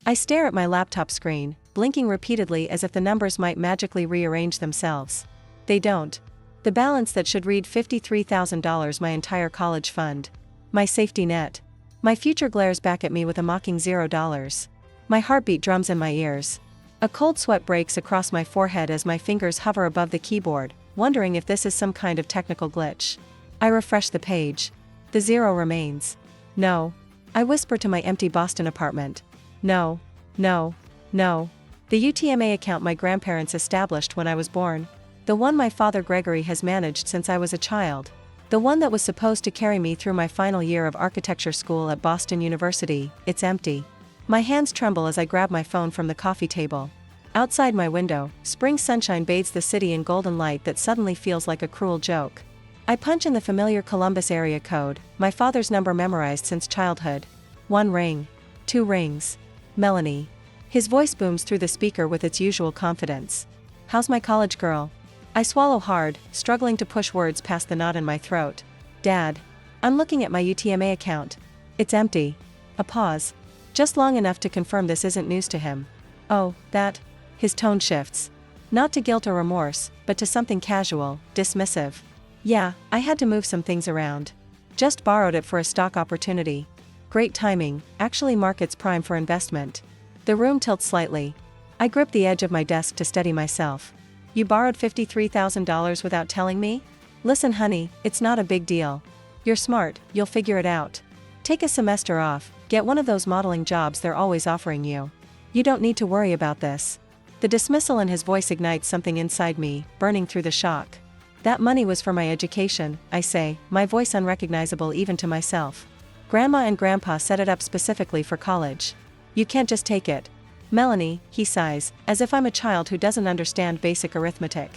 I stare at my laptop screen, blinking repeatedly as if the numbers might magically rearrange themselves. They don't. The balance that should read $53,000, my entire college fund. My safety net. My future glares back at me with a mocking $0. My heartbeat drums in my ears. A cold sweat breaks across my forehead as my fingers hover above the keyboard, wondering if this is some kind of technical glitch. I refresh the page. The 0 remains. No. I whisper to my empty Boston apartment. No. No. No. The UTMA account my grandparents established when I was born. The one my father Gregory has managed since I was a child. The one that was supposed to carry me through my final year of architecture school at Boston University. It's empty. My hands tremble as I grab my phone from the coffee table. Outside my window, spring sunshine bathes the city in golden light that suddenly feels like a cruel joke. I punch in the familiar Columbus area code, my father's number memorized since childhood. 1 ring. 2 rings. Melanie. His voice booms through the speaker with its usual confidence. How's my college girl? I swallow hard, struggling to push words past the knot in my throat. Dad. I'm looking at my UTMA account. It's empty. A pause. Just long enough to confirm this isn't news to him. Oh, that? His tone shifts. Not to guilt or remorse, but to something casual, dismissive. Yeah, I had to move some things around. Just borrowed it for a stock opportunity. Great timing, actually market's prime for investment. The room tilts slightly. I grip the edge of my desk to steady myself. You borrowed $53,000 without telling me? Listen honey, it's not a big deal. You're smart, you'll figure it out. Take a semester off, get one of those modeling jobs they're always offering you. You don't need to worry about this. The dismissal in his voice ignites something inside me, burning through the shock. That money was for my education, I say, my voice unrecognizable even to myself. Grandma and Grandpa set it up specifically for college. You can't just take it. Melanie, he sighs, as if I'm a child who doesn't understand basic arithmetic.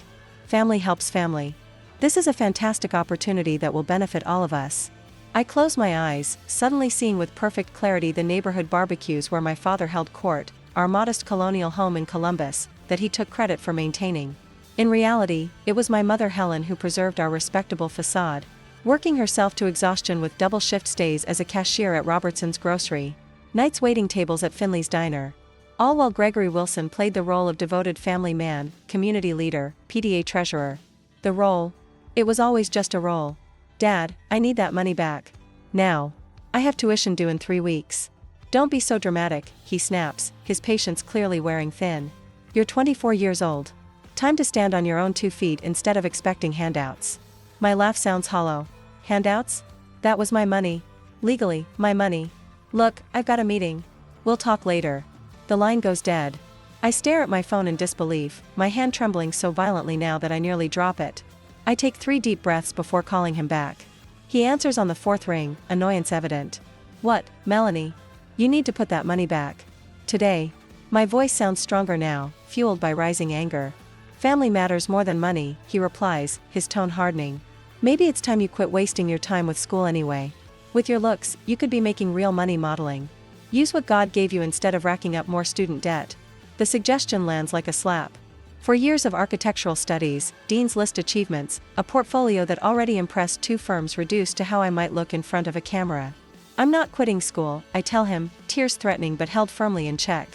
Family helps family. This is a fantastic opportunity that will benefit all of us. I close my eyes, suddenly seeing with perfect clarity the neighborhood barbecues where my father held court, our modest colonial home in Columbus, that he took credit for maintaining. In reality, it was my mother Helen who preserved our respectable facade, working herself to exhaustion with double shift stays as a cashier at Robertson's Grocery, nights waiting tables at Finley's Diner. All while Gregory Wilson played the role of devoted family man, community leader, PTA treasurer. The role? It was always just a role. Dad, I need that money back. Now. I have tuition due in 3 weeks. Don't be so dramatic, he snaps, his patience clearly wearing thin. You're 24 years old. Time to stand on your own 2 feet instead of expecting handouts. My laugh sounds hollow. Handouts? That was my money. Legally, my money. Look, I've got a meeting. We'll talk later. The line goes dead. I stare at my phone in disbelief, my hand trembling so violently now that I nearly drop it. I take 3 deep breaths before calling him back. He answers on the 4th ring, annoyance evident. What, Melanie? You need to put that money back. Today. My voice sounds stronger now, fueled by rising anger. Family matters more than money, he replies, his tone hardening. Maybe it's time you quit wasting your time with school anyway. With your looks, you could be making real money modeling. Use what God gave you instead of racking up more student debt. The suggestion lands like a slap. For years of architectural studies, Dean's List achievements, a portfolio that already impressed 2 firms reduced to how I might look in front of a camera. I'm not quitting school, I tell him, tears threatening but held firmly in check.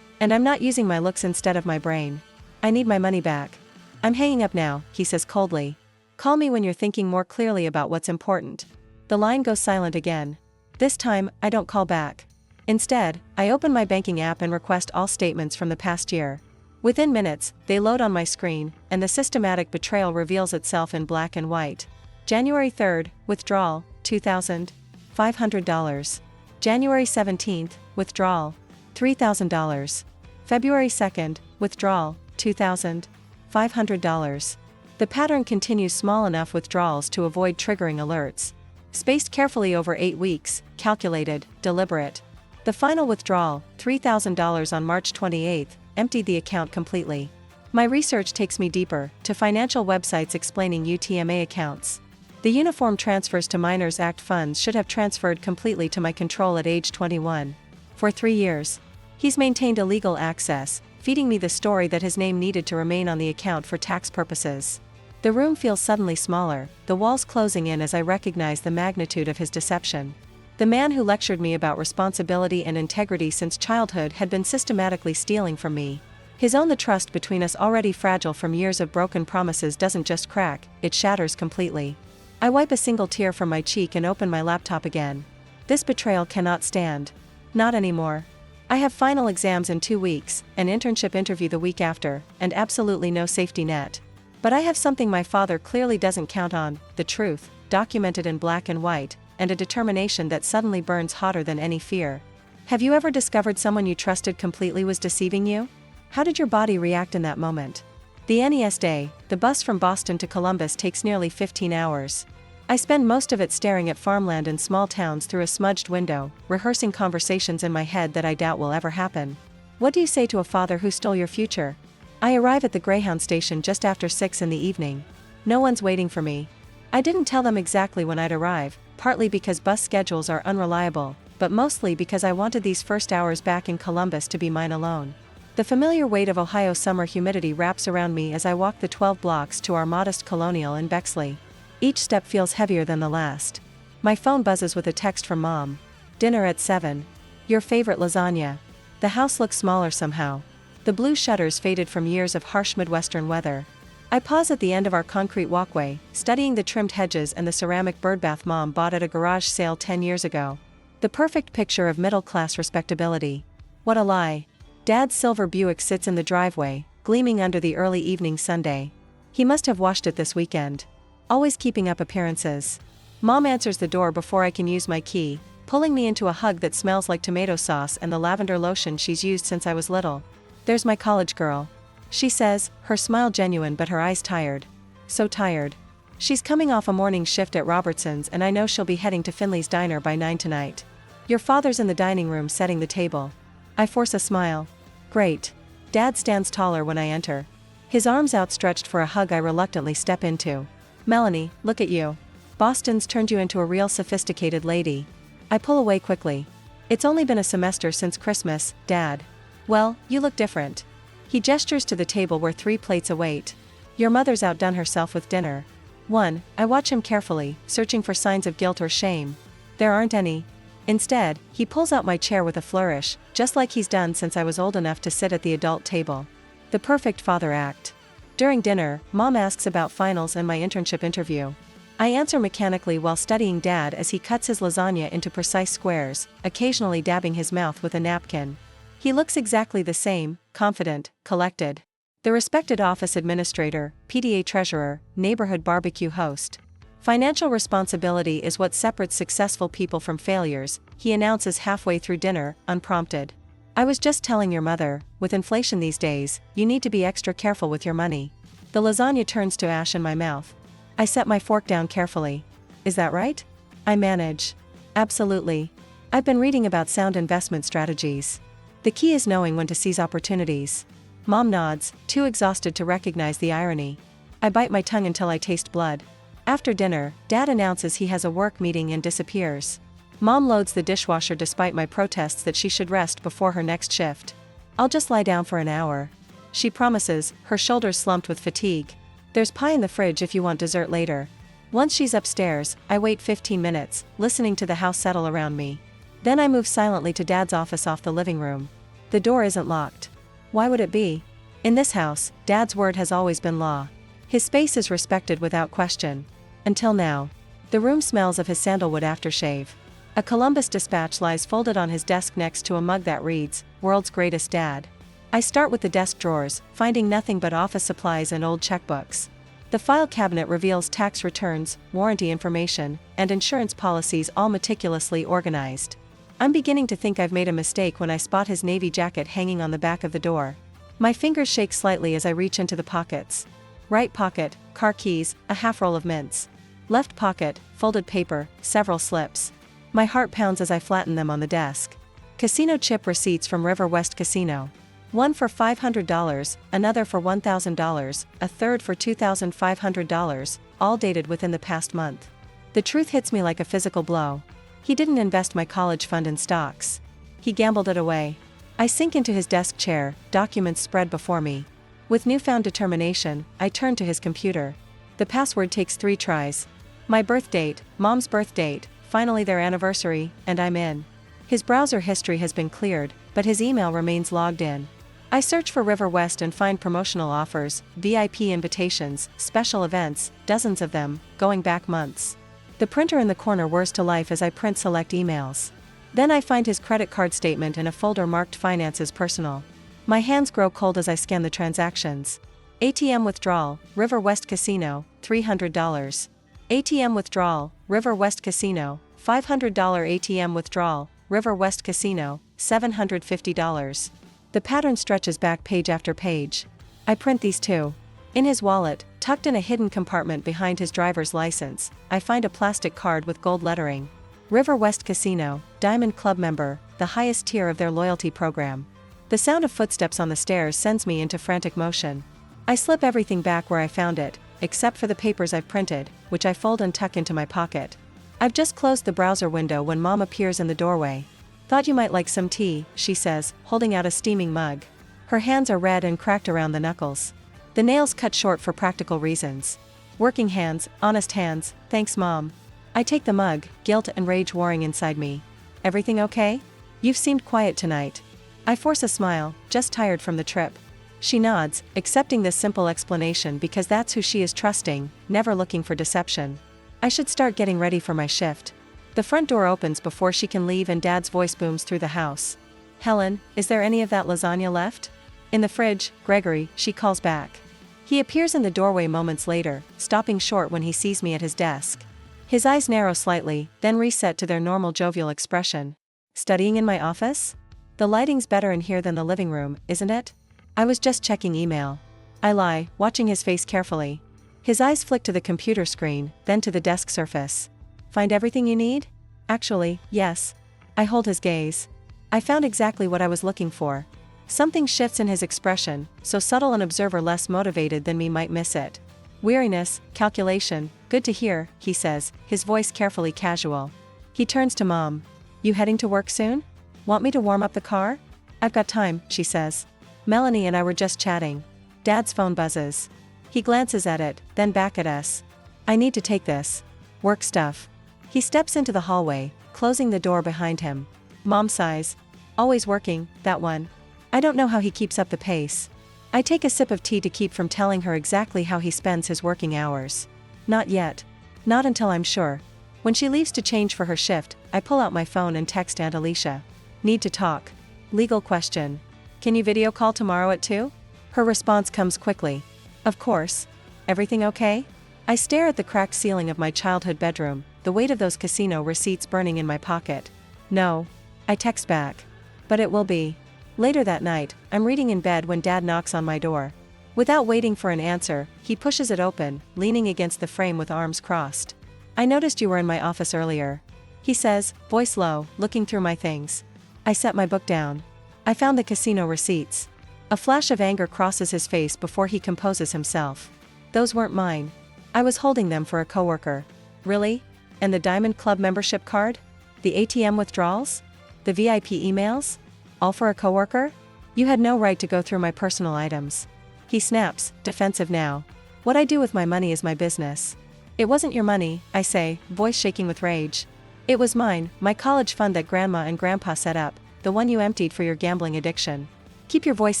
And I'm not using my looks instead of my brain. I need my money back. I'm hanging up now, he says coldly. Call me when you're thinking more clearly about what's important. The line goes silent again. This time, I don't call back. Instead, I open my banking app and request all statements from the past year. Within minutes, they load on my screen, and the systematic betrayal reveals itself in black and white. January 3rd, withdrawal, $2,500. January 17th, withdrawal, $3,000. February 2nd, withdrawal, $2,500. The pattern continues small enough withdrawals to avoid triggering alerts. Spaced carefully over 8 weeks, calculated, deliberate. The final withdrawal, $3,000 on March 28th, emptied the account completely. My research takes me deeper, to financial websites explaining UTMA accounts. The Uniform Transfers to Minors Act funds should have transferred completely to my control at age 21. For 3 years. He's maintained illegal access, feeding me the story that his name needed to remain on the account for tax purposes. The room feels suddenly smaller, the walls closing in as I recognize the magnitude of his deception. The man who lectured me about responsibility and integrity since childhood had been systematically stealing from me. The trust between us, already fragile from years of broken promises, doesn't just crack, it shatters completely. I wipe a single tear from my cheek and open my laptop again. This betrayal cannot stand. Not anymore. I have final exams in 2 weeks, an internship interview the week after, and absolutely no safety net. But I have something my father clearly doesn't count on: the truth, documented in black and white, and a determination that suddenly burns hotter than any fear. Have you ever discovered someone you trusted completely was deceiving you? How did your body react in that moment? The NES day, the bus from Boston to Columbus takes nearly 15 hours. I spend most of it staring at farmland in small towns through a smudged window, rehearsing conversations in my head that I doubt will ever happen. What do you say to a father who stole your future? I arrive at the Greyhound station just after 6 in the evening. No one's waiting for me. I didn't tell them exactly when I'd arrive, partly because bus schedules are unreliable, but mostly because I wanted these first hours back in Columbus to be mine alone. The familiar weight of Ohio summer humidity wraps around me as I walk the 12 blocks to our modest Colonial in Bexley. Each step feels heavier than the last. My phone buzzes with a text from Mom. Dinner at 7. Your favorite lasagna. The house looks smaller somehow. The blue shutters faded from years of harsh Midwestern weather. I pause at the end of our concrete walkway, studying the trimmed hedges and the ceramic birdbath Mom bought at a garage sale 10 years ago. The perfect picture of middle-class respectability. What a lie. Dad's silver Buick sits in the driveway, gleaming under the early evening Sunday. He must have washed it this weekend. Always keeping up appearances. Mom answers the door before I can use my key, pulling me into a hug that smells like tomato sauce and the lavender lotion she's used since I was little. There's my college girl. She says, her smile genuine but her eyes tired. So tired. She's coming off a morning shift at Robertson's and I know she'll be heading to Finley's Diner by 9 tonight. Your father's in the dining room setting the table. I force a smile. Great. Dad stands taller when I enter. His arms outstretched for a hug I reluctantly step into. Melanie, look at you. Boston's turned you into a real sophisticated lady. I pull away quickly. It's only been a semester since Christmas, Dad. Well, you look different. He gestures to the table where 3 plates await. Your mother's outdone herself with dinner. 1. I watch him carefully, searching for signs of guilt or shame. There aren't any. Instead, he pulls out my chair with a flourish, just like he's done since I was old enough to sit at the adult table. The perfect father act. During dinner, Mom asks about finals and my internship interview. I answer mechanically while studying Dad as he cuts his lasagna into precise squares, occasionally dabbing his mouth with a napkin. He looks exactly the same, confident, collected. The respected office administrator, PTA treasurer, neighborhood barbecue host. Financial responsibility is what separates successful people from failures, he announces halfway through dinner, unprompted. I was just telling your mother, with inflation these days, you need to be extra careful with your money. The lasagna turns to ash in my mouth. I set my fork down carefully. Is that right? I manage. Absolutely. I've been reading about sound investment strategies. The key is knowing when to seize opportunities. Mom nods, too exhausted to recognize the irony. I bite my tongue until I taste blood. After dinner, Dad announces he has a work meeting and disappears. Mom loads the dishwasher despite my protests that she should rest before her next shift. I'll just lie down for an hour. She promises, her shoulders slumped with fatigue. There's pie in the fridge if you want dessert later. Once she's upstairs, I wait 15 minutes, listening to the house settle around me. Then I move silently to Dad's office off the living room. The door isn't locked. Why would it be? In this house, Dad's word has always been law. His space is respected without question. Until now. The room smells of his sandalwood aftershave. A Columbus Dispatch lies folded on his desk next to a mug that reads, World's Greatest Dad. I start with the desk drawers, finding nothing but office supplies and old checkbooks. The file cabinet reveals tax returns, warranty information, and insurance policies all meticulously organized. I'm beginning to think I've made a mistake when I spot his navy jacket hanging on the back of the door. My fingers shake slightly as I reach into the pockets. Right pocket, car keys, a half roll of mints. Left pocket, folded paper, several slips. My heart pounds as I flatten them on the desk. Casino chip receipts from River West Casino. One for $500, another for $1,000, a third for $2,500, all dated within the past month. The truth hits me like a physical blow. He didn't invest my college fund in stocks. He gambled it away. I sink into his desk chair, documents spread before me. With newfound determination, I turn to his computer. The password takes 3 tries. My birth date, Mom's birth date, finally their anniversary, and I'm in. His browser history has been cleared, but his email remains logged in. I search for River West and find promotional offers, VIP invitations, special events, dozens of them, going back months. The printer in the corner whirs to life as I print select emails. Then I find his credit card statement in a folder marked Finances Personal. My hands grow cold as I scan the transactions. ATM withdrawal, River West Casino, $300. ATM withdrawal, River West Casino, $500 ATM withdrawal, River West Casino, $750. The pattern stretches back page after page. I print these too. In his wallet, tucked in a hidden compartment behind his driver's license, I find a plastic card with gold lettering. River West Casino, Diamond Club member, the highest tier of their loyalty program. The sound of footsteps on the stairs sends me into frantic motion. I slip everything back where I found it, except for the papers I've printed, which I fold and tuck into my pocket. I've just closed the browser window when Mom appears in the doorway. "Thought you might like some tea," she says, holding out a steaming mug. Her hands are red and cracked around the knuckles. The nails cut short for practical reasons. Working hands, honest hands, thanks Mom. I take the mug, guilt and rage warring inside me. "Everything okay? You've seemed quiet tonight." I force a smile, just tired from the trip. She nods, accepting this simple explanation because that's who she is, trusting, never looking for deception. I should start getting ready for my shift. The front door opens before she can leave and Dad's voice booms through the house. "Helen, is there any of that lasagna left?" "In the fridge, Gregory," she calls back. He appears in the doorway moments later, stopping short when he sees me at his desk. His eyes narrow slightly, then reset to their normal jovial expression. "Studying in my office? The lighting's better in here than the living room, isn't it?" "I was just checking email." I lie, watching his face carefully. His eyes flick to the computer screen, then to the desk surface. "Find everything you need?" "Actually, yes." I hold his gaze. I found exactly what I was looking for. Something shifts in his expression, so subtle an observer less motivated than me might miss it. "Weariness, calculation, good to hear," he says, his voice carefully casual. He turns to Mom. "You heading to work soon? Want me to warm up the car?" "I've got time," she says. "Melanie and I were just chatting." Dad's phone buzzes. He glances at it, then back at us. "I need to take this. Work stuff." He steps into the hallway, closing the door behind him. Mom sighs. "Always working, that one." I don't know how he keeps up the pace. I take a sip of tea to keep from telling her exactly how he spends his working hours. Not yet. Not until I'm sure. When she leaves to change for her shift, I pull out my phone and text Aunt Alicia. "Need to talk. Legal question. Can you video call tomorrow at 2? Her response comes quickly. "Of course. Everything okay?" I stare at the cracked ceiling of my childhood bedroom, the weight of those casino receipts burning in my pocket. "No." I text back. "But it will be." Later that night, I'm reading in bed when Dad knocks on my door. Without waiting for an answer, he pushes it open, leaning against the frame with arms crossed. "I noticed you were in my office earlier," he says, voice low, looking through my things. I set my book down. "I found the casino receipts." A flash of anger crosses his face before he composes himself. "Those weren't mine. I was holding them for a coworker." "Really? And the Diamond Club membership card? The ATM withdrawals? The VIP emails? All for a coworker? You had no right to go through my personal items." He snaps, defensive now. "What I do with my money is my business." "It wasn't your money," I say, voice shaking with rage. "It was mine, my college fund that Grandma and Grandpa set up, the one you emptied for your gambling addiction." "Keep your voice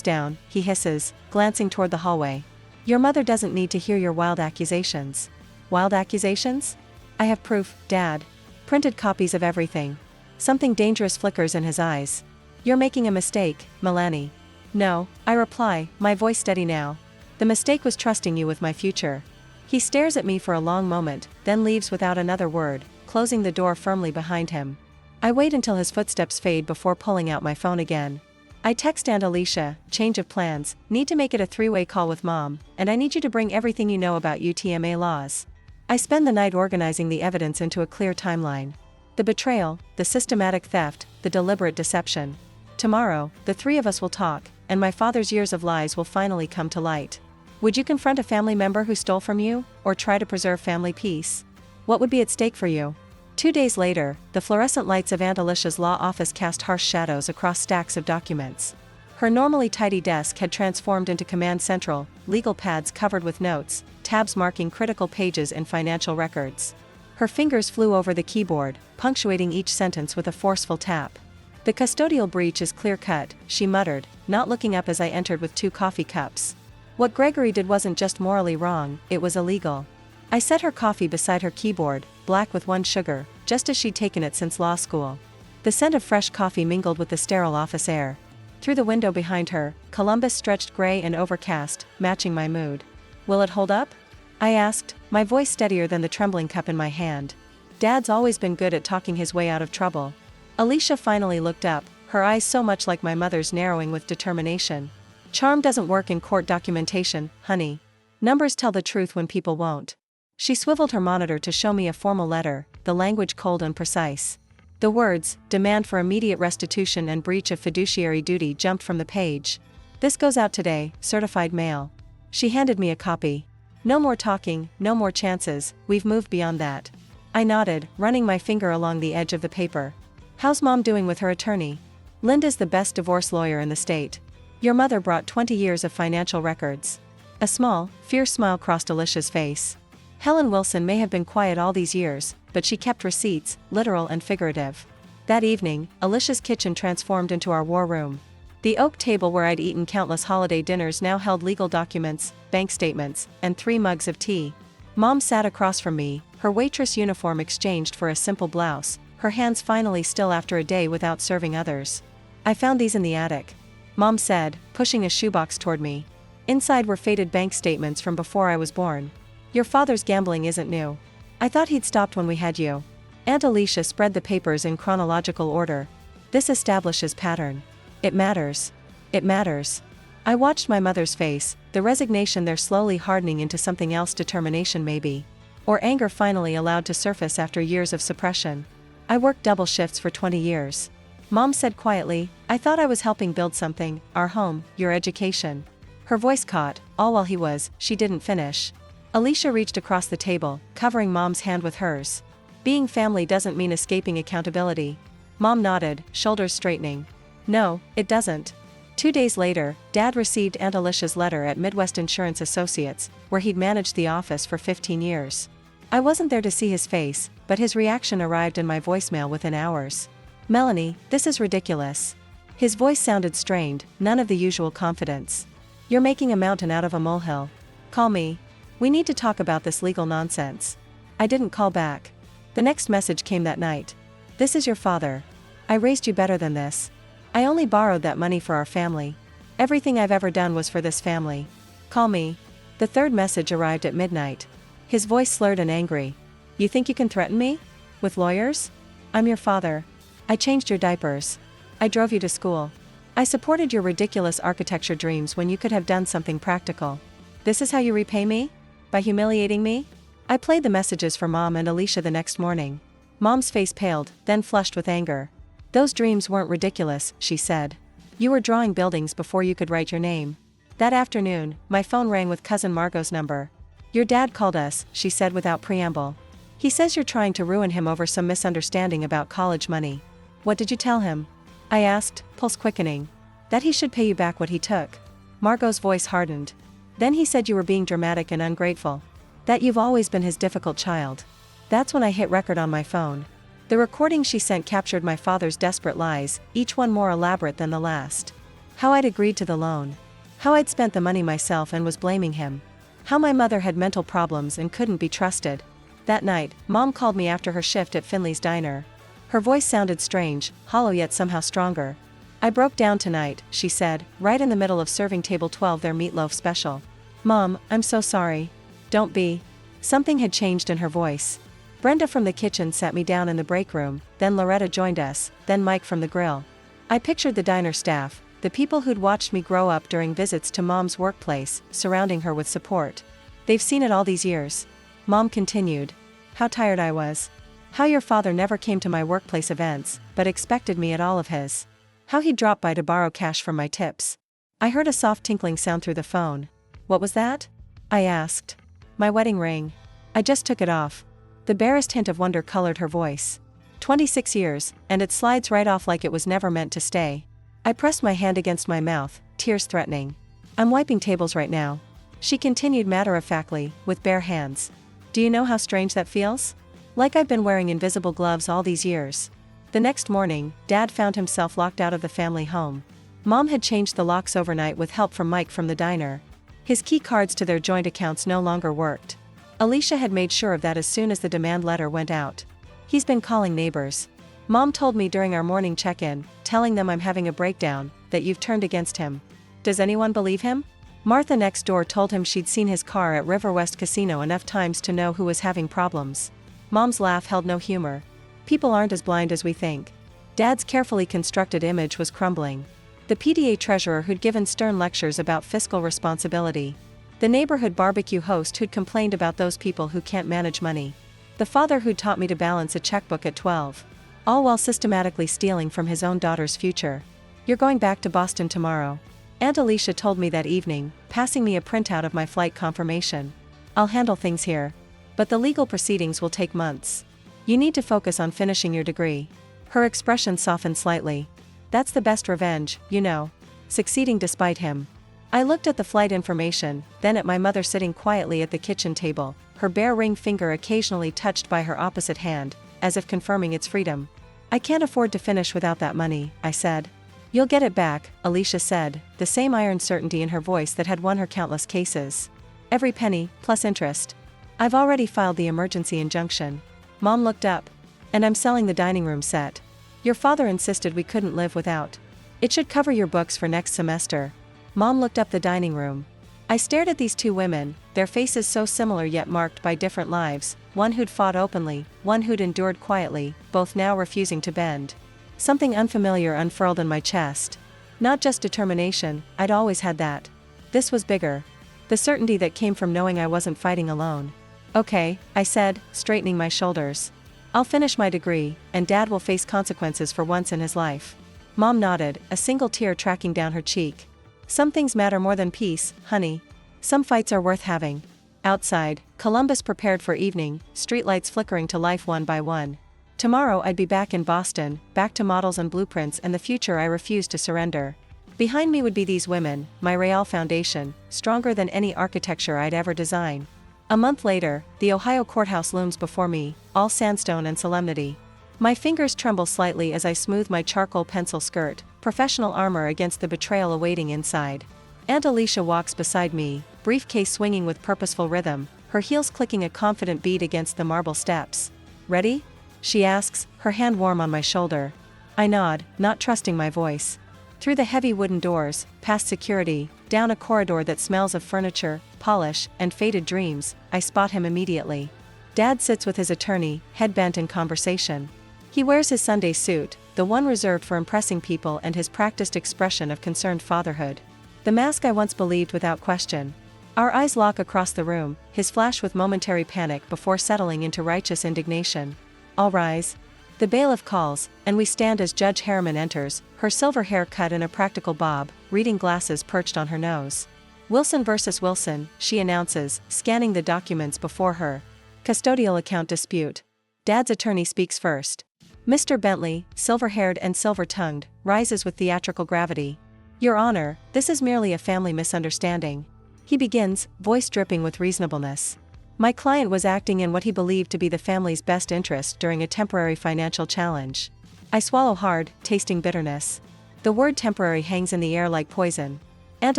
down," he hisses, glancing toward the hallway. "Your mother doesn't need to hear your wild accusations." "Wild accusations?" "I have proof, Dad. Printed copies of everything." Something dangerous flickers in his eyes. "You're making a mistake, Melanie." "No," I reply, my voice steady now. "The mistake was trusting you with my future." He stares at me for a long moment, then leaves without another word, closing the door firmly behind him. I wait until his footsteps fade before pulling out my phone again. I text Aunt Alicia, "Change of plans, need to make it a 3-way call with Mom, and I need you to bring everything you know about UTMA laws." I spend the night organizing the evidence into a clear timeline. The betrayal, the systematic theft, the deliberate deception. Tomorrow, the three of us will talk, and my father's years of lies will finally come to light. Would you confront a family member who stole from you, or try to preserve family peace? What would be at stake for you? 2 days later, the fluorescent lights of Aunt Alicia's law office cast harsh shadows across stacks of documents. Her normally tidy desk had transformed into command central, legal pads covered with notes, tabs marking critical pages and financial records. Her fingers flew over the keyboard, punctuating each sentence with a forceful tap. "The custodial breach is clear-cut," she muttered, not looking up as I entered with 2 coffee cups. "What Gregory did wasn't just morally wrong, it was illegal." I set her coffee beside her keyboard, black with 1 sugar, just as she'd taken it since law school. The scent of fresh coffee mingled with the sterile office air. Through the window behind her, Columbus stretched gray and overcast, matching my mood. "Will it hold up?" I asked, my voice steadier than the trembling cup in my hand. Dad's always been good at talking his way out of trouble. Alicia finally looked up, her eyes so much like my mother's narrowing with determination. "Charm doesn't work in court documentation, honey. Numbers tell the truth when people won't." She swiveled her monitor to show me a formal letter, the language cold and precise. The words, "demand for immediate restitution and breach of fiduciary duty," jumped from the page. "This goes out today, certified mail." She handed me a copy. "No more talking, no more chances, we've moved beyond that." I nodded, running my finger along the edge of the paper. "How's Mom doing with her attorney?" "Linda's the best divorce lawyer in the state. Your mother brought 20 years of financial records." A small, fierce smile crossed Alicia's face. "Helen Wilson may have been quiet all these years, but she kept receipts, literal and figurative." That evening, Alicia's kitchen transformed into our war room. The oak table where I'd eaten countless holiday dinners now held legal documents, bank statements, and 3 mugs of tea. Mom sat across from me, her waitress uniform exchanged for a simple blouse, her hands finally still after a day without serving others. "I found these in the attic," Mom said, pushing a shoebox toward me. Inside were faded bank statements from before I was born. "Your father's gambling isn't new. I thought he'd stopped when we had you." Aunt Alicia spread the papers in chronological order. "This establishes pattern. It matters. It matters." I watched my mother's face, the resignation there slowly hardening into something else, determination maybe. Or anger finally allowed to surface after years of suppression. "I worked double shifts for 20 years. Mom said quietly, "I thought I was helping build something, our home, your education." Her voice caught, all while she didn't finish. Alicia reached across the table, covering Mom's hand with hers. "Being family doesn't mean escaping accountability." Mom nodded, shoulders straightening. "No, it doesn't." 2 days later, Dad received Aunt Alicia's letter at Midwest Insurance Associates, where he'd managed the office for 15 years. I wasn't there to see his face, but his reaction arrived in my voicemail within hours. "Melanie, this is ridiculous." His voice sounded strained, none of the usual confidence. "You're making a mountain out of a molehill. Call me. We need to talk about this legal nonsense." I didn't call back. The next message came that night. "This is your father. I raised you better than this. I only borrowed that money for our family. Everything I've ever done was for this family. Call me." The third message arrived at midnight. His voice slurred and angry. "You think you can threaten me? With lawyers? I'm your father. I changed your diapers. I drove you to school. I supported your ridiculous architecture dreams when you could have done something practical. This is how you repay me? By humiliating me?" I played the messages for Mom and Alicia the next morning. Mom's face paled, then flushed with anger. "Those dreams weren't ridiculous," she said. "You were drawing buildings before you could write your name." That afternoon, my phone rang with Cousin Margot's number. "Your dad called us," she said without preamble. "He says you're trying to ruin him over some misunderstanding about college money." "What did you tell him?" I asked, pulse quickening. "That he should pay you back what he took." Margot's voice hardened. "Then he said you were being dramatic and ungrateful. That you've always been his difficult child." That's when I hit record on my phone. The recording she sent captured my father's desperate lies, each one more elaborate than the last. How I'd agreed to the loan. How I'd spent the money myself and was blaming him. How my mother had mental problems and couldn't be trusted. That night, Mom called me after her shift at Finley's Diner. Her voice sounded strange, hollow yet somehow stronger. "I broke down tonight," she said, right in the middle of serving table 12 their meatloaf special. "Mom, I'm so sorry." "Don't be." Something had changed in her voice. Brenda from the kitchen sat me down in the break room, then Loretta joined us, then Mike from the grill. I pictured the diner staff, the people who'd watched me grow up during visits to Mom's workplace, surrounding her with support. "They've seen it all these years." Mom continued. "How tired I was. How your father never came to my workplace events, but expected me at all of his. How he dropped by to borrow cash from my tips." I heard a soft tinkling sound through the phone. "What was that?" I asked. "My wedding ring. I just took it off." The barest hint of wonder colored her voice. 26 years, and it slides right off like it was never meant to stay." I pressed my hand against my mouth, tears threatening. "I'm wiping tables right now." She continued matter-of-factly, with bare hands. "Do you know how strange that feels? Like I've been wearing invisible gloves all these years. The next morning, Dad found himself locked out of the family home. Mom had changed the locks overnight with help from Mike from the diner. His key cards to their joint accounts no longer worked. Alicia had made sure of that as soon as the demand letter went out. He's been calling neighbors. Mom told me during our morning check-in, telling them I'm having a breakdown, that you've turned against him. Does anyone believe him? Martha next door told him she'd seen his car at River West Casino enough times to know who was having problems. Mom's laugh held no humor. People aren't as blind as we think. Dad's carefully constructed image was crumbling. The PTA treasurer who'd given stern lectures about fiscal responsibility. The neighborhood barbecue host who'd complained about those people who can't manage money. The father who'd taught me to balance a checkbook at 12. All while systematically stealing from his own daughter's future. You're going back to Boston tomorrow. Aunt Alicia told me that evening, passing me a printout of my flight confirmation. I'll handle things here. But the legal proceedings will take months. You need to focus on finishing your degree. Her expression softened slightly. That's the best revenge, you know. Succeeding despite him. I looked at the flight information, then at my mother sitting quietly at the kitchen table, her bare ring finger occasionally touched by her opposite hand, as if confirming its freedom. I can't afford to finish without that money, I said. You'll get it back, Alicia said, the same iron certainty in her voice that had won her countless cases. Every penny, plus interest. I've already filed the emergency injunction. Mom looked up. And I'm selling the dining room set. Your father insisted we couldn't live without. It should cover your books for next semester. Mom looked up the dining room. I stared at these two women, their faces so similar yet marked by different lives, one who'd fought openly, one who'd endured quietly, both now refusing to bend. Something unfamiliar unfurled in my chest. Not just determination, I'd always had that. This was bigger. The certainty that came from knowing I wasn't fighting alone. Okay, I said, straightening my shoulders. I'll finish my degree, and Dad will face consequences for once in his life. Mom nodded, a single tear tracking down her cheek. Some things matter more than peace, honey. Some fights are worth having. Outside, Columbus prepared for evening, streetlights flickering to life one by one. Tomorrow I'd be back in Boston, back to models and blueprints and the future I refused to surrender. Behind me would be these women, my Real foundation, stronger than any architecture I'd ever design. A month later, the Ohio courthouse looms before me, all sandstone and solemnity. My fingers tremble slightly as I smooth my charcoal pencil skirt, professional armor against the betrayal awaiting inside. Aunt Alicia walks beside me, briefcase swinging with purposeful rhythm, her heels clicking a confident beat against the marble steps. Ready? She asks, her hand warm on my shoulder. I nod, not trusting my voice. Through the heavy wooden doors, past security, down a corridor that smells of furniture, polish, and faded dreams, I spot him immediately. Dad sits with his attorney, head bent in conversation. He wears his Sunday suit, the one reserved for impressing people, and his practiced expression of concerned fatherhood. The mask I once believed without question. Our eyes lock across the room, his flash with momentary panic before settling into righteous indignation. All rise. The bailiff calls, and we stand as Judge Harriman enters, her silver hair cut in a practical bob, reading glasses perched on her nose. Wilson versus Wilson, she announces, scanning the documents before her. Custodial account dispute. Dad's attorney speaks first. Mr. Bentley, silver-haired and silver-tongued, rises with theatrical gravity. Your Honor, this is merely a family misunderstanding. He begins, voice dripping with reasonableness. My client was acting in what he believed to be the family's best interest during a temporary financial challenge. I swallow hard, tasting bitterness. The word temporary hangs in the air like poison. Aunt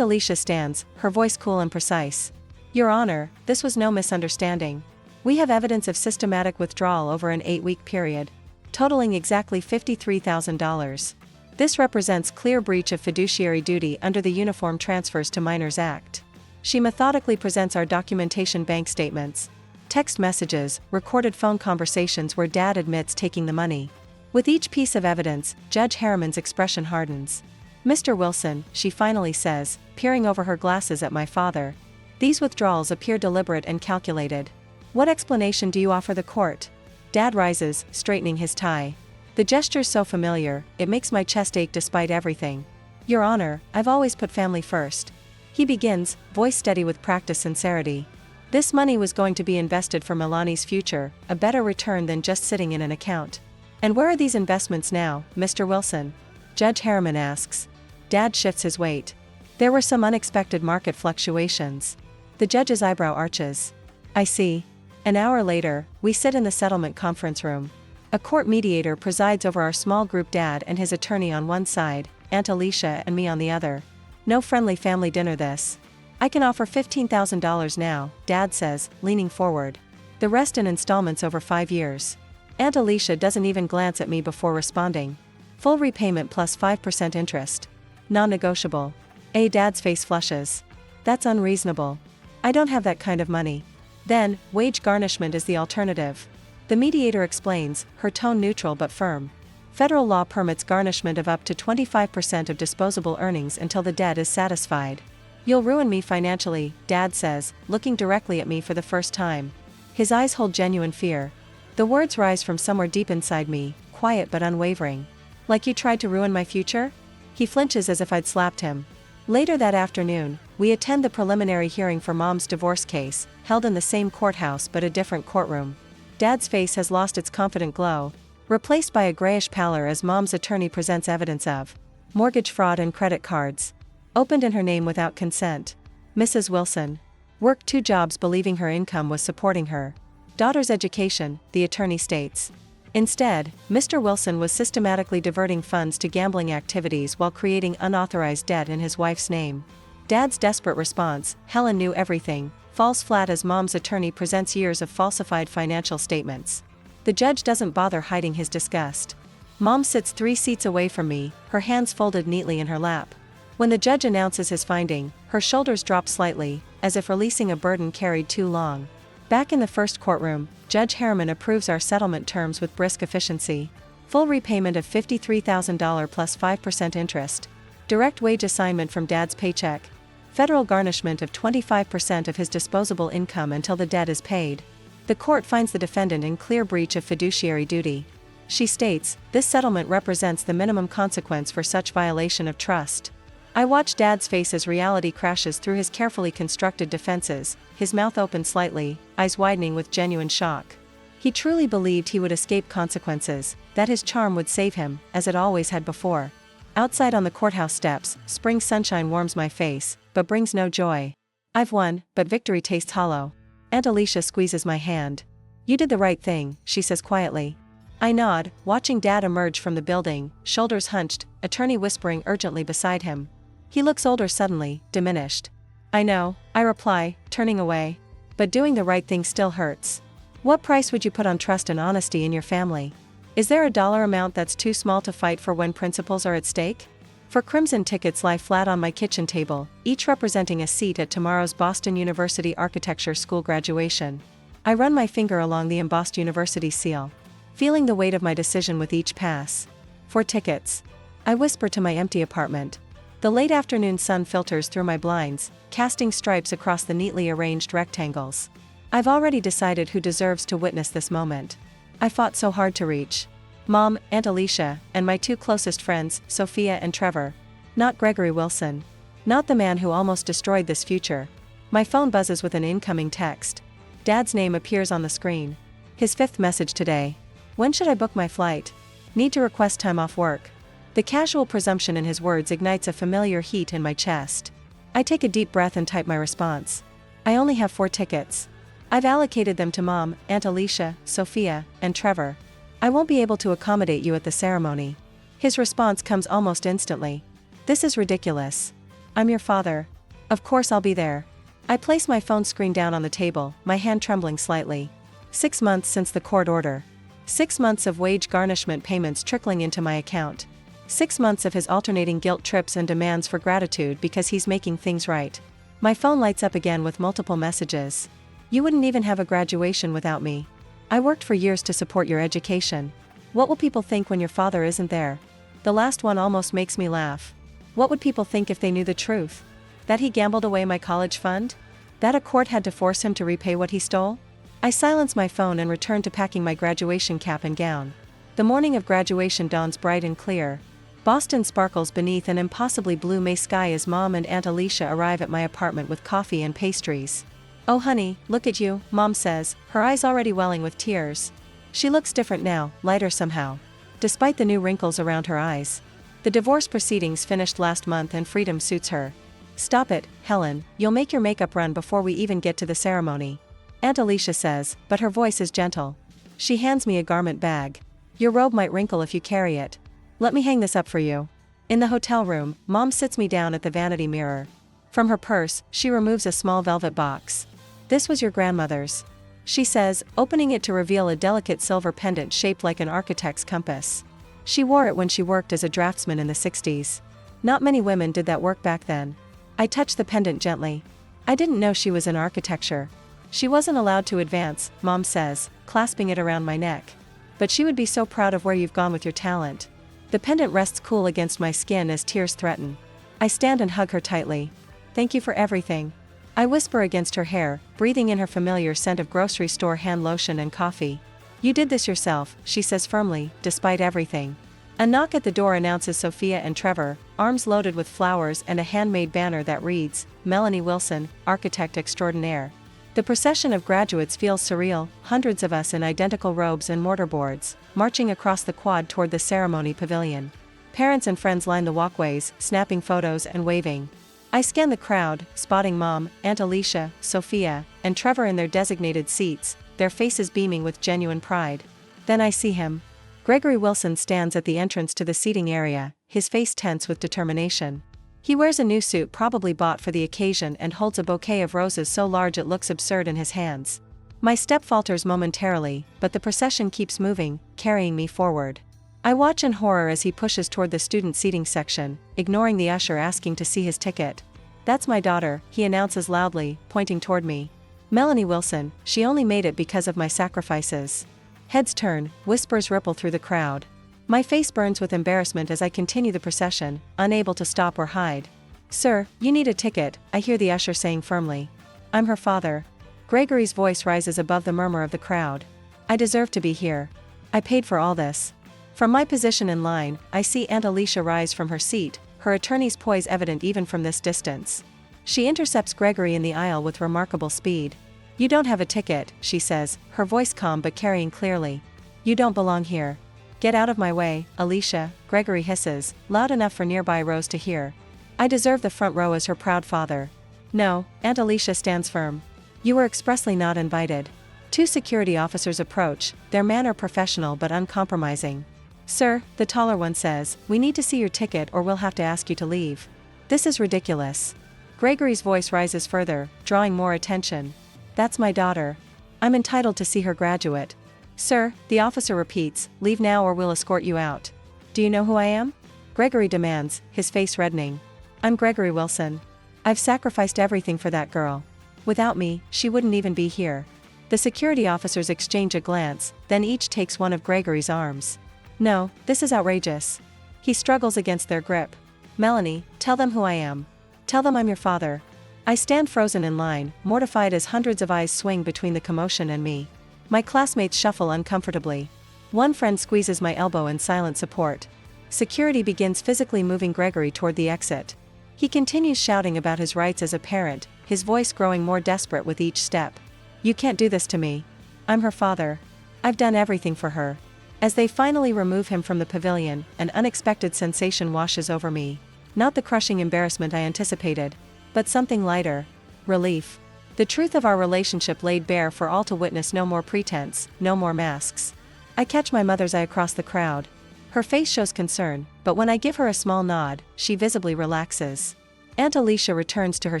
Alicia stands, her voice cool and precise. Your Honor, this was no misunderstanding. We have evidence of systematic withdrawal over an 8-week period, totaling exactly $53,000. This represents clear breach of fiduciary duty under the Uniform Transfers to Minors Act. She methodically presents our documentation, bank statements, text messages, recorded phone conversations where Dad admits taking the money. With each piece of evidence, Judge Harriman's expression hardens. Mr. Wilson, she finally says, peering over her glasses at my father. These withdrawals appear deliberate and calculated. What explanation do you offer the court? Dad rises, straightening his tie. The gesture's so familiar, it makes my chest ache despite everything. Your Honor, I've always put family first. He begins, voice steady with practiced sincerity. This money was going to be invested for Melanie's future, a better return than just sitting in an account. And where are these investments now, Mr. Wilson? Judge Harriman asks. Dad shifts his weight. There were some unexpected market fluctuations. The judge's eyebrow arches. I see. An hour later, we sit in the settlement conference room. A court mediator presides over our small group, Dad and his attorney on one side, Aunt Alicia and me on the other. No friendly family dinner this. I can offer $15,000 now, Dad says, leaning forward. The rest in installments over 5 years. Aunt Alicia doesn't even glance at me before responding. Full repayment plus 5% interest. Non-negotiable. Dad's face flushes. That's unreasonable. I don't have that kind of money. Then, wage garnishment is the alternative. The mediator explains, her tone neutral but firm. Federal law permits garnishment of up to 25% of disposable earnings until the debt is satisfied. You'll ruin me financially, Dad says, looking directly at me for the first time. His eyes hold genuine fear. The words rise from somewhere deep inside me, quiet but unwavering. Like you tried to ruin my future? He flinches as if I'd slapped him. Later that afternoon, we attend the preliminary hearing for Mom's divorce case, held in the same courthouse but a different courtroom. Dad's face has lost its confident glow, replaced by a grayish pallor as Mom's attorney presents evidence of mortgage fraud and credit cards. Opened in her name without consent. Mrs. Wilson. Worked 2 jobs believing her income was supporting her daughter's education, the attorney states. Instead, Mr. Wilson was systematically diverting funds to gambling activities while creating unauthorized debt in his wife's name. Dad's desperate response, Helen knew everything, falls flat as Mom's attorney presents years of falsified financial statements. The judge doesn't bother hiding his disgust. Mom sits 3 seats away from me, her hands folded neatly in her lap. When the judge announces his finding, her shoulders drop slightly, as if releasing a burden carried too long. Back in the first courtroom, Judge Harriman approves our settlement terms with brisk efficiency. Full repayment of $53,000 plus 5% interest. Direct wage assignment from Dad's paycheck. Federal garnishment of 25% of his disposable income until the debt is paid. The court finds the defendant in clear breach of fiduciary duty. She states, this settlement represents the minimum consequence for such violation of trust. I watch Dad's face as reality crashes through his carefully constructed defenses, his mouth open slightly, eyes widening with genuine shock. He truly believed he would escape consequences, that his charm would save him, as it always had before. Outside on the courthouse steps, spring sunshine warms my face, but brings no joy. I've won, but victory tastes hollow. Aunt Alicia squeezes my hand. You did the right thing, she says quietly. I nod, watching Dad emerge from the building, shoulders hunched, attorney whispering urgently beside him. He looks older suddenly, diminished. I know, I reply, turning away. But doing the right thing still hurts. What price would you put on trust and honesty in your family? Is there a dollar amount that's too small to fight for when principles are at stake? For crimson tickets lie flat on my kitchen table, each representing a seat at tomorrow's Boston University Architecture School graduation. I run my finger along the embossed university seal, feeling the weight of my decision with each pass. 4 tickets. I whisper to my empty apartment. The late afternoon sun filters through my blinds, casting stripes across the neatly arranged rectangles. I've already decided who deserves to witness this moment. I fought so hard to reach Mom, Aunt Alicia, and my 2 closest friends, Sophia and Trevor. Not Gregory Wilson. Not the man who almost destroyed this future. My phone buzzes with an incoming text. Dad's name appears on the screen. His 5th message today. When should I book my flight? Need to request time off work. The casual presumption in his words ignites a familiar heat in my chest. I take a deep breath and type my response. I only have 4 tickets. I've allocated them to Mom, Aunt Alicia, Sophia, and Trevor. I won't be able to accommodate you at the ceremony. His response comes almost instantly. This is ridiculous. I'm your father. Of course I'll be there. I place my phone screen down on the table, my hand trembling slightly. 6 months since the court order. 6 months of wage garnishment payments trickling into my account. 6 months of his alternating guilt trips and demands for gratitude because he's making things right. My phone lights up again with multiple messages. You wouldn't even have a graduation without me. I worked for years to support your education. What will people think when your father isn't there? The last one almost makes me laugh. What would people think if they knew the truth? That he gambled away my college fund? That a court had to force him to repay what he stole? I silence my phone and return to packing my graduation cap and gown. The morning of graduation dawns bright and clear. Boston sparkles beneath an impossibly blue May sky as Mom and Aunt Alicia arrive at my apartment with coffee and pastries. Oh honey, look at you, Mom says, her eyes already welling with tears. She looks different now, lighter somehow. Despite the new wrinkles around her eyes. The divorce proceedings finished last month and freedom suits her. Stop it, Helen, you'll make your makeup run before we even get to the ceremony. Aunt Alicia says, but her voice is gentle. She hands me a garment bag. Your robe might wrinkle if you carry it. Let me hang this up for you. In the hotel room, Mom sits me down at the vanity mirror. From her purse, she removes a small velvet box. This was your grandmother's, she says, opening it to reveal a delicate silver pendant shaped like an architect's compass. She wore it when she worked as a draftsman in the 60s. Not many women did that work back then. I touch the pendant gently. I didn't know she was in architecture. She wasn't allowed to advance, Mom says, clasping it around my neck. But she would be so proud of where you've gone with your talent. The pendant rests cool against my skin as tears threaten. I stand and hug her tightly. Thank you for everything. I whisper against her hair, breathing in her familiar scent of grocery store hand lotion and coffee. You did this yourself, she says firmly, despite everything. A knock at the door announces Sophia and Trevor, arms loaded with flowers and a handmade banner that reads, Melanie Wilson, Architect Extraordinaire. The procession of graduates feels surreal, hundreds of us in identical robes and mortarboards, marching across the quad toward the ceremony pavilion. Parents and friends line the walkways, snapping photos and waving. I scan the crowd, spotting Mom, Aunt Alicia, Sophia, and Trevor in their designated seats, their faces beaming with genuine pride. Then I see him. Gregory Wilson stands at the entrance to the seating area, his face tense with determination. He wears a new suit probably bought for the occasion and holds a bouquet of roses so large it looks absurd in his hands. My step falters momentarily, but the procession keeps moving, carrying me forward. I watch in horror as he pushes toward the student seating section, ignoring the usher asking to see his ticket. That's my daughter, he announces loudly, pointing toward me. Melanie Wilson, she only made it because of my sacrifices. Heads turn, whispers ripple through the crowd. My face burns with embarrassment as I continue the procession, unable to stop or hide. Sir, you need a ticket, I hear the usher saying firmly. I'm her father. Gregory's voice rises above the murmur of the crowd. I deserve to be here. I paid for all this. From my position in line, I see Aunt Alicia rise from her seat, her attorney's poise evident even from this distance. She intercepts Gregory in the aisle with remarkable speed. You don't have a ticket, she says, her voice calm but carrying clearly. You don't belong here. Get out of my way, Alicia, Gregory hisses, loud enough for nearby rows to hear. I deserve the front row as her proud father. No, Aunt Alicia stands firm. You were expressly not invited. Two security officers approach, their manner professional but uncompromising. Sir, the taller one says, we need to see your ticket or we'll have to ask you to leave. This is ridiculous. Gregory's voice rises further, drawing more attention. That's my daughter. I'm entitled to see her graduate. Sir, the officer repeats, leave now or we'll escort you out. Do you know who I am? Gregory demands, his face reddening. I'm Gregory Wilson. I've sacrificed everything for that girl. Without me, she wouldn't even be here. The security officers exchange a glance, then each takes one of Gregory's arms. No, this is outrageous. He struggles against their grip. Melanie, tell them who I am. Tell them I'm your father. I stand frozen in line, mortified as hundreds of eyes swing between the commotion and me. My classmates shuffle uncomfortably. One friend squeezes my elbow in silent support. Security begins physically moving Gregory toward the exit. He continues shouting about his rights as a parent, his voice growing more desperate with each step. You can't do this to me. I'm her father. I've done everything for her. As they finally remove him from the pavilion, an unexpected sensation washes over me. Not the crushing embarrassment I anticipated, but something lighter. Relief. The truth of our relationship laid bare for all to witness. No more pretense, no more masks. I catch my mother's eye across the crowd. Her face shows concern, but when I give her a small nod, she visibly relaxes. Aunt Alicia returns to her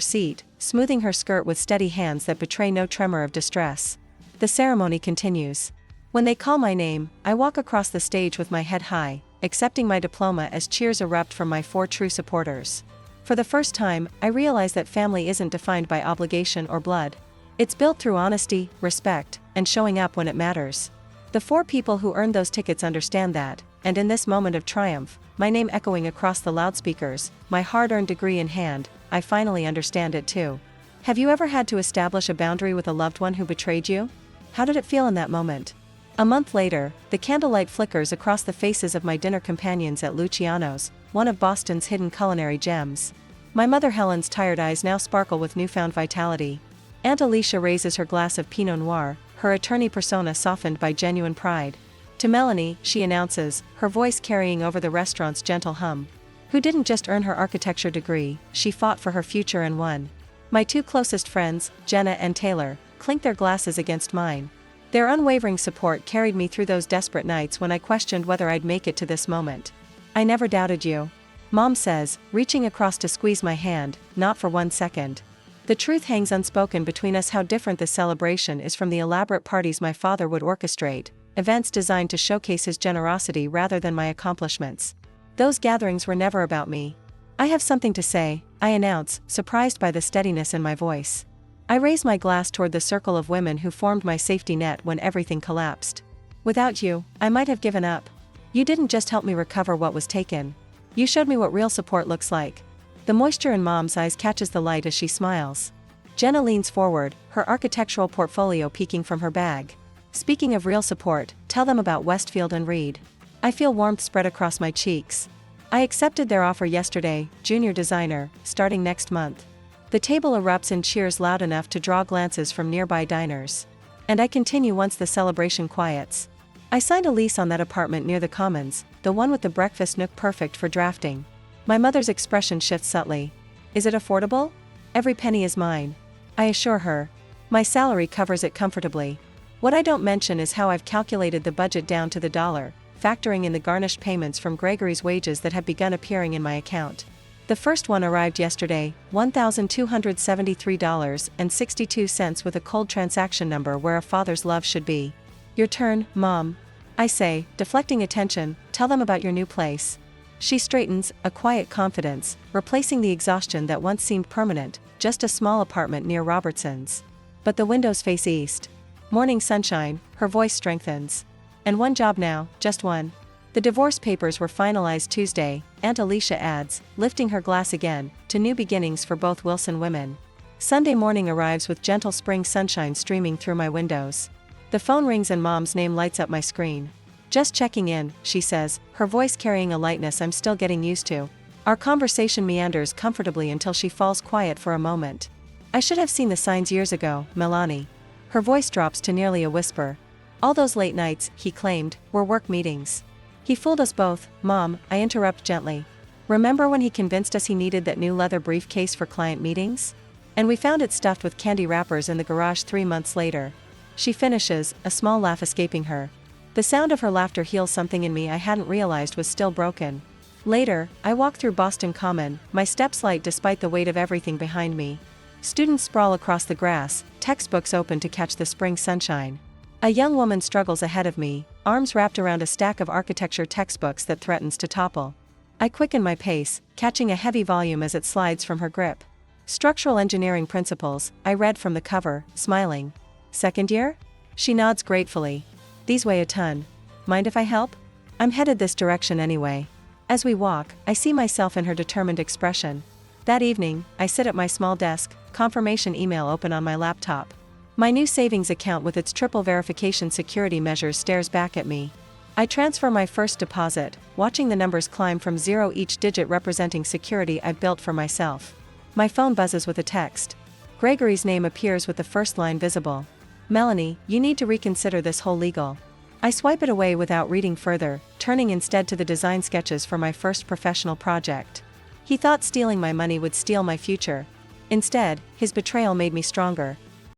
seat, smoothing her skirt with steady hands that betray no tremor of distress. The ceremony continues. When they call my name, I walk across the stage with my head high, accepting my diploma as cheers erupt from my 4 true supporters. For the first time, I realize that family isn't defined by obligation or blood. It's built through honesty, respect, and showing up when it matters. The 4 people who earned those tickets understand that, and in this moment of triumph, my name echoing across the loudspeakers, my hard-earned degree in hand, I finally understand it too. Have you ever had to establish a boundary with a loved one who betrayed you? How did it feel in that moment? A month later, the candlelight flickers across the faces of my dinner companions at Luciano's, one of Boston's hidden culinary gems. My mother Helen's tired eyes now sparkle with newfound vitality. Aunt Alicia raises her glass of Pinot Noir, her attorney persona softened by genuine pride. To Melanie, she announces, her voice carrying over the restaurant's gentle hum. Who didn't just earn her architecture degree, she fought for her future and won. My 2 closest friends, Jenna and Taylor, clink their glasses against mine. Their unwavering support carried me through those desperate nights when I questioned whether I'd make it to this moment. I never doubted you. Mom says, reaching across to squeeze my hand, not for 1 second. The truth hangs unspoken between us how different this celebration is from the elaborate parties my father would orchestrate, events designed to showcase his generosity rather than my accomplishments. Those gatherings were never about me. I have something to say, I announce, surprised by the steadiness in my voice. I raise my glass toward the circle of women who formed my safety net when everything collapsed. Without you, I might have given up. You didn't just help me recover what was taken. You showed me what real support looks like. The moisture in Mom's eyes catches the light as she smiles. Jenna leans forward, her architectural portfolio peeking from her bag. Speaking of real support, tell them about Westfield and Reed. I feel warmth spread across my cheeks. I accepted their offer yesterday, junior designer, starting next month. The table erupts in cheers loud enough to draw glances from nearby diners. And I continue once the celebration quiets. I signed a lease on that apartment near the Commons, the one with the breakfast nook perfect for drafting. My mother's expression shifts subtly. Is it affordable? Every penny is mine. I assure her. My salary covers it comfortably. What I don't mention is how I've calculated the budget down to the dollar, factoring in the garnished payments from Gregory's wages that have begun appearing in my account. The first one arrived yesterday, $1,273.62 with a cold transaction number where a father's love should be. Your turn, Mom. I say, deflecting attention, tell them about your new place. She straightens, a quiet confidence, replacing the exhaustion that once seemed permanent, just a small apartment near Robertson's. But the windows face east. Morning sunshine, her voice strengthens. And one job now, just one. The divorce papers were finalized Tuesday, Aunt Alicia adds, lifting her glass again, to new beginnings for both Wilson women. Sunday morning arrives with gentle spring sunshine streaming through my windows. The phone rings and Mom's name lights up my screen. Just checking in, she says, her voice carrying a lightness I'm still getting used to. Our conversation meanders comfortably until she falls quiet for a moment. I should have seen the signs years ago, Melanie. Her voice drops to nearly a whisper. All those late nights, he claimed, were work meetings. He fooled us both, Mom, I interrupt gently. Remember when he convinced us he needed that new leather briefcase for client meetings? And we found it stuffed with candy wrappers in the garage 3 months later. She finishes, a small laugh escaping her. The sound of her laughter heals something in me I hadn't realized was still broken. Later, I walk through Boston Common, my steps light despite the weight of everything behind me. Students sprawl across the grass, textbooks open to catch the spring sunshine. A young woman struggles ahead of me, arms wrapped around a stack of architecture textbooks that threatens to topple. I quicken my pace, catching a heavy volume as it slides from her grip. Structural Engineering Principles, I read from the cover, smiling. Second year? She nods gratefully. These weigh a ton. Mind if I help? I'm headed this direction anyway. As we walk, I see myself in her determined expression. That evening, I sit at my small desk, confirmation email open on my laptop. My new savings account with its triple verification security measures stares back at me. I transfer my first deposit, watching the numbers climb from zero, each digit representing security I've built for myself. My phone buzzes with a text. Gregory's name appears with the first line visible. Melanie, you need to reconsider this whole legal. I swipe it away without reading further, turning instead to the design sketches for my first professional project. He thought stealing my money would steal my future. Instead, his betrayal made me stronger,